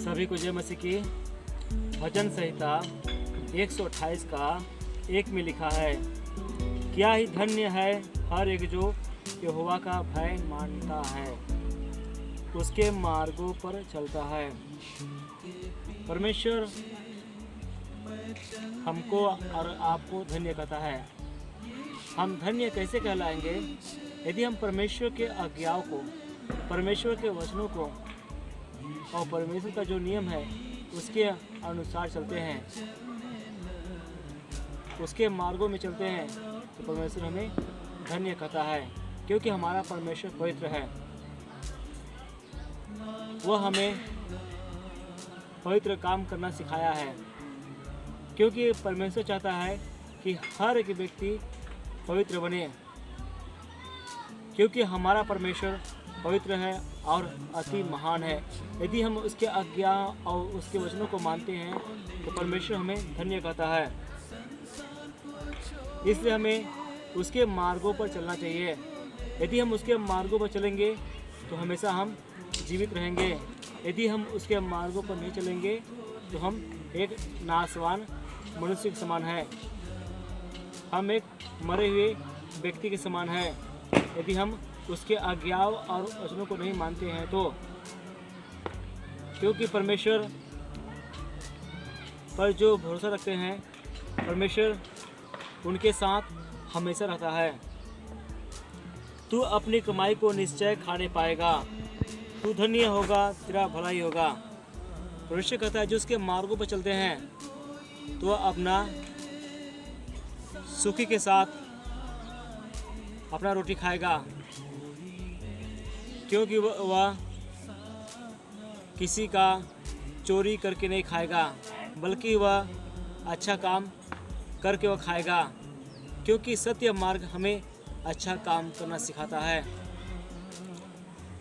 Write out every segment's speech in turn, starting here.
सभी को जय मसीह की। भजन संहिता 128 का 1 में लिखा है, क्या ही धन्य है हर एक जो यहोवा का भय मानता है, उसके मार्गों पर चलता है। परमेश्वर हमको और आपको धन्य कहता है। हम धन्य कैसे कहलाएंगे? यदि हम परमेश्वर के आज्ञाओं को, परमेश्वर के वचनों को और परमेश्वर का जो नियम है उसके अनुसार चलते हैं, उसके मार्गों में चलते हैं, तो परमेश्वर हमें धन्य कहता है। क्योंकि हमारा परमेश्वर पवित्र है, वह हमें पवित्र काम करना सिखाया है। क्योंकि परमेश्वर चाहता है कि हर एक व्यक्ति पवित्र बने, क्योंकि हमारा परमेश्वर पवित्र है और अति महान है। यदि हम उसके आज्ञा और उसके वचनों को मानते हैं तो परमेश्वर हमें धन्य कहता है। इसलिए हमें उसके मार्गों पर चलना चाहिए। यदि हम उसके मार्गों पर चलेंगे तो हमेशा हम जीवित रहेंगे। यदि हम उसके मार्गों पर नहीं चलेंगे तो हम एक नाशवान मनुष्य के समान है, हम एक मरे हुए व्यक्ति के समान है। यदि हम उसके आज्ञाओं और वचनों को नहीं मानते हैं तो, क्योंकि परमेश्वर पर जो भरोसा रखते हैं, परमेश्वर उनके साथ हमेशा रहता है। तू अपनी कमाई को निश्चय खाने पाएगा, तू धन्य होगा, तेरा भला ही होगा। परमेश्वर कहता है जो उसके मार्गों पर चलते हैं तो अपना सुखी के साथ अपना रोटी खाएगा, क्योंकि वह किसी का चोरी करके नहीं खाएगा, बल्कि वह अच्छा काम करके वह खाएगा। क्योंकि सत्य मार्ग हमें अच्छा काम करना सिखाता है,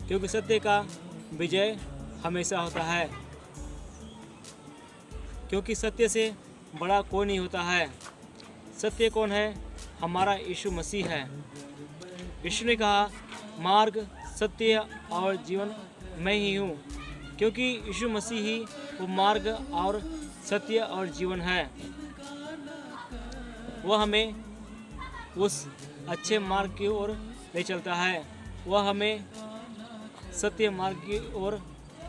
क्योंकि सत्य का विजय हमेशा होता है। क्योंकि सत्य से बड़ा कोई नहीं होता है। सत्य कौन है? हमारा यीशु मसीह है। यीशु ने कहा, मार्ग, सत्य और जीवन मैं ही हूँ। क्योंकि यीशु मसीह ही वो मार्ग और सत्य और जीवन है। वह हमें उस अच्छे मार्ग की ओर ले चलता है, वह हमें सत्य मार्ग की ओर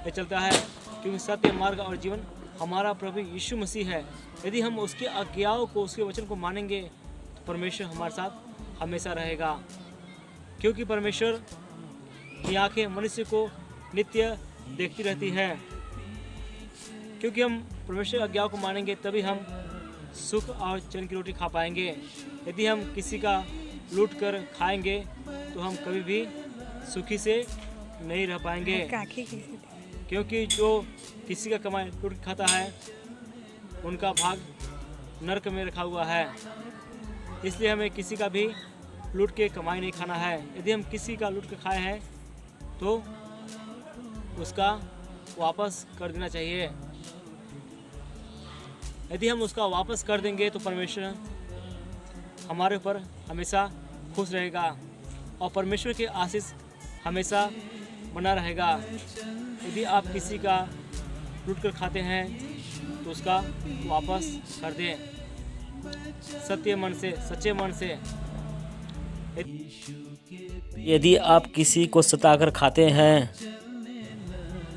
ले चलता है। क्योंकि सत्य मार्ग और जीवन हमारा प्रभु यीशु मसीह है। यदि हम उसकी आज्ञाओं को, उसके वचन को मानेंगे तो परमेश्वर हमारे साथ हमेशा रहेगा। क्योंकि परमेश्वर की आंखें मनुष्य को नित्य देखती रहती है। क्योंकि हम परमेश्वर की आज्ञाओं को मानेंगे तभी हम सुख और चैन की रोटी खा पाएंगे। यदि हम किसी का लूट कर खाएंगे तो हम कभी भी सुखी से नहीं रह पाएंगे। क्योंकि जो किसी का कमाई लूट के खाता है उनका भाग नरक में रखा हुआ है। इसलिए हमें किसी का भी लूट के कमाई नहीं खाना है। यदि हम किसी का लूट के खाए हैं तो उसका वापस कर देना चाहिए। यदि हम उसका वापस कर देंगे तो परमेश्वर हमारे ऊपर हमेशा खुश रहेगा और परमेश्वर के आशीष हमेशा बना रहेगा। यदि आप किसी का लूट कर खाते हैं तो उसका वापस कर दें, सत्य मन से, सच्चे मन से। यदि आप किसी को सताकर खाते हैं,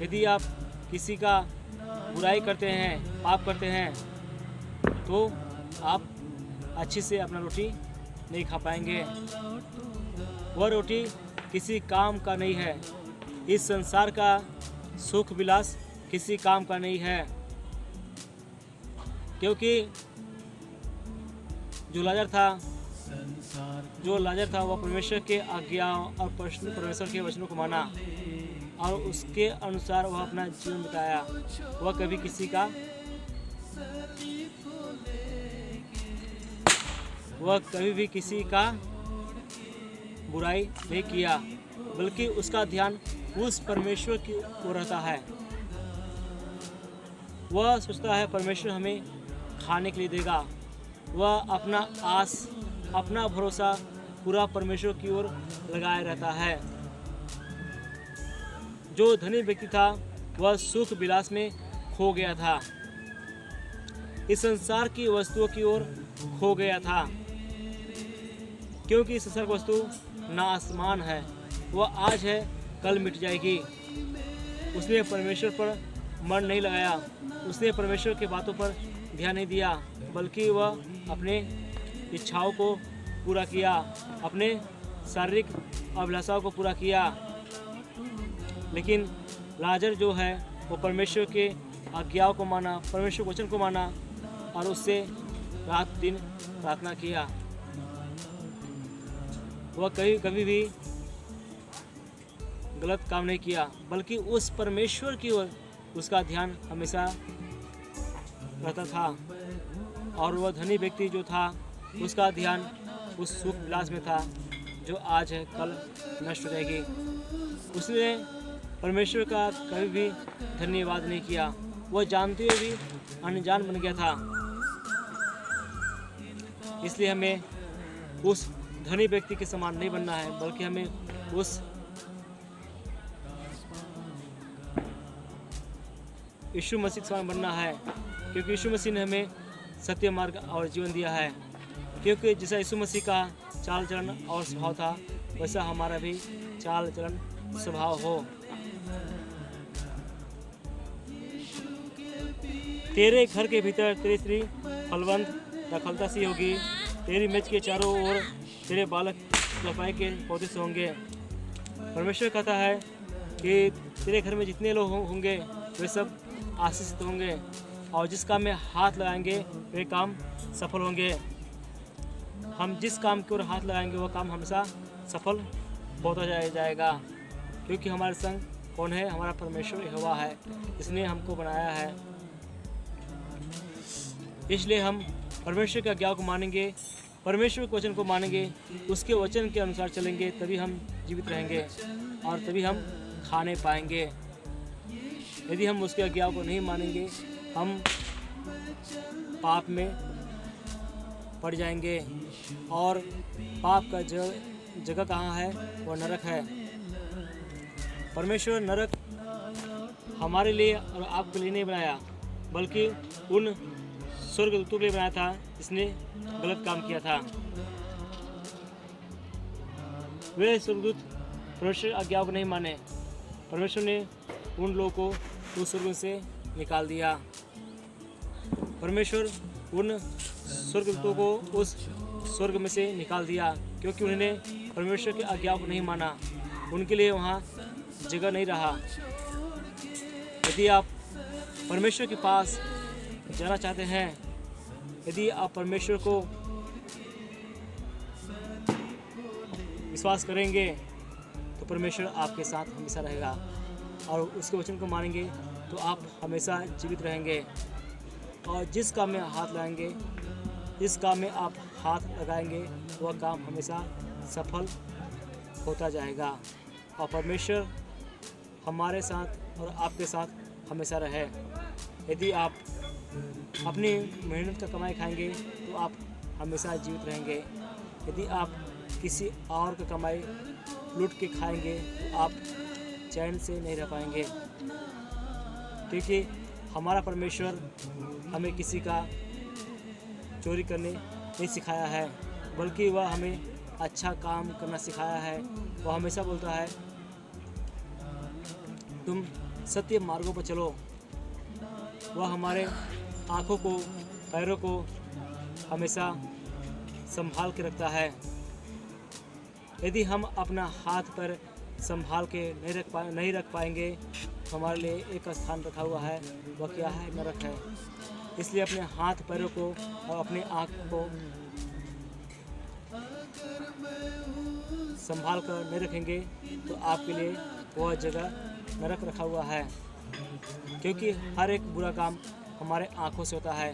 यदि आप किसी का बुराई करते हैं, पाप करते हैं, तो आप अच्छे से अपना रोटी नहीं खा पाएंगे। वह रोटी किसी काम का नहीं है। इस संसार का सुख विलास किसी काम का नहीं है। क्योंकि जो लाजर था वह परमेश्वर के आज्ञाओं और परमेश्वर के वचनों को माना और उसके अनुसार वह अपना जीवन बिताया। वह कभी भी किसी का बुराई नहीं किया, बल्कि उसका ध्यान उस परमेश्वर की ओर रहता है। वह सोचता है परमेश्वर हमें खाने के लिए देगा। वह अपना आस, अपना भरोसा पूरा परमेश्वर की ओर लगाए रहता है। जो धनी व्यक्ति था वह सुख विलास में खो गया था, इस संसार की वस्तुओं की ओर खो गया था। क्योंकि संसार की वस्तु ना आसमान है, वह आज है कल मिट जाएगी। उसने परमेश्वर पर मन नहीं लगाया, उसने परमेश्वर की बातों पर ध्यान नहीं दिया, बल्कि वह अपने इच्छाओं को पूरा किया, अपने शारीरिक अभिलाषाओं को पूरा किया। लेकिन लाजर जो है वो परमेश्वर के आज्ञाओं को माना, परमेश्वर के वचन को माना और उससे रात दिन प्रार्थना किया। वह कभी भी गलत काम नहीं किया, बल्कि उस परमेश्वर की ओर उसका ध्यान हमेशा रहता था। और वह धनी व्यक्ति जो था उसका ध्यान उस सुख विलास में था जो आज है कल नष्ट हो जाएगी। उसने परमेश्वर का कभी भी धन्यवाद नहीं किया, वह जानते हुए भी अनजान बन गया था। इसलिए हमें उस धनी व्यक्ति के समान नहीं बनना है, बल्कि हमें उस यीशु मसीह के समान बनना है। क्योंकि यीशु मसीह ने हमें सत्य मार्ग और जीवन दिया है। क्योंकि जैसा यीशु मसीह का चाल चलन और स्वभाव था, वैसा हमारा भी चाल चलन स्वभाव हो। तेरे घर के भीतर तेरी स्त्री फलवंत दखलता सी होगी, तेरी मेज के चारों ओर तेरे बालक लपाई के पौधे से होंगे। परमेश्वर कहता है कि तेरे घर में जितने लोग होंगे वे सब आशीषित होंगे, और जिस काम में हाथ लगाएंगे वे काम सफल होंगे। हम जिस काम की ओर हाथ लगाएंगे वो काम हमेशा सफल होता जाएगा। क्योंकि हमारे संग कौन है? हमारा परमेश्वर यहोवा है, इसने हमको बनाया है। इसलिए हम परमेश्वर की आज्ञा को मानेंगे, परमेश्वर के वचन को मानेंगे, उसके वचन के अनुसार चलेंगे, तभी हम जीवित रहेंगे और तभी हम खाने पाएंगे। यदि हम उसकी आज्ञा को नहीं मानेंगे, हम पाप में पड़ जाएंगे। और पाप का जगह कहाँ है? वो नरक है। परमेश्वर नरक हमारे लिए और आपके लिए नहीं बनाया, बल्कि उन स्वर्गदूतों के लिए बनाया था जिसने गलत काम किया था। वे स्वर्गदूत परमेश्वर आज्ञा को नहीं माने, परमेश्वर ने उन लोगों को उस स्वर्ग से निकाल दिया। परमेश्वर उन स्वर्गदूतों को उस स्वर्ग में से निकाल दिया, क्योंकि उन्होंने परमेश्वर की आज्ञा को नहीं माना। उनके लिए वहाँ जगह नहीं रहा। यदि आप परमेश्वर के पास जाना चाहते हैं, यदि आप परमेश्वर को विश्वास करेंगे, तो परमेश्वर आपके साथ हमेशा रहेगा और उसके वचन को मानेंगे तो आप हमेशा जीवित रहेंगे। और जिस काम में हाथ लगाएंगे, जिस काम में आप हाथ लगाएंगे, वह काम हमेशा सफल होता जाएगा। और परमेश्वर हमारे साथ और आपके साथ हमेशा रहे। यदि आप अपनी मेहनत का कमाई खाएंगे तो आप हमेशा जीवित रहेंगे। यदि आप किसी और का कमाई लूट के खाएंगे तो आप चैन से नहीं रह पाएंगे। क्योंकि हमारा परमेश्वर हमें किसी का चोरी करने नहीं सिखाया है, बल्कि वह हमें अच्छा काम करना सिखाया है। वह हमेशा बोलता है, तुम सत्य मार्गों पर चलो। वह हमारे आँखों को, पैरों को हमेशा संभाल के रखता है। यदि हम अपना हाथ पैर संभाल के नहीं रख पाएंगे, तो हमारे लिए एक स्थान रखा हुआ है, वह क्या है? नरक है। इसलिए अपने हाथ पैरों को और अपने आँख को संभाल कर नहीं रखेंगे तो आपके लिए वह जगह नरक रखा हुआ है। क्योंकि हर एक बुरा काम हमारे आँखों से होता है।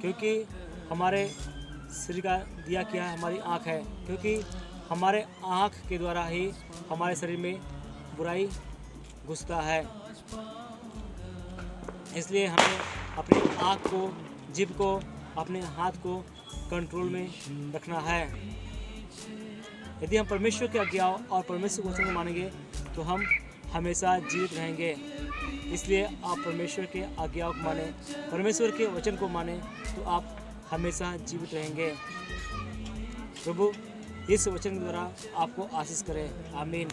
क्योंकि हमारे शरीर का दिया क्या है? हमारी आँख है। क्योंकि हमारे आँख के द्वारा ही हमारे शरीर में बुराई घुसता है। इसलिए हमें अपनी आँख को, जीभ को, अपने हाथ को कंट्रोल में रखना है। यदि हम परमेश्वर की आज्ञा और परमेश्वर के वचन को मानेंगे तो हम हमेशा जीवित रहेंगे। इसलिए आप परमेश्वर के आज्ञाओं को माने, परमेश्वर के वचन को माने, तो आप हमेशा जीवित रहेंगे। प्रभु इस वचन द्वारा आपको आशीष करे। आमीन।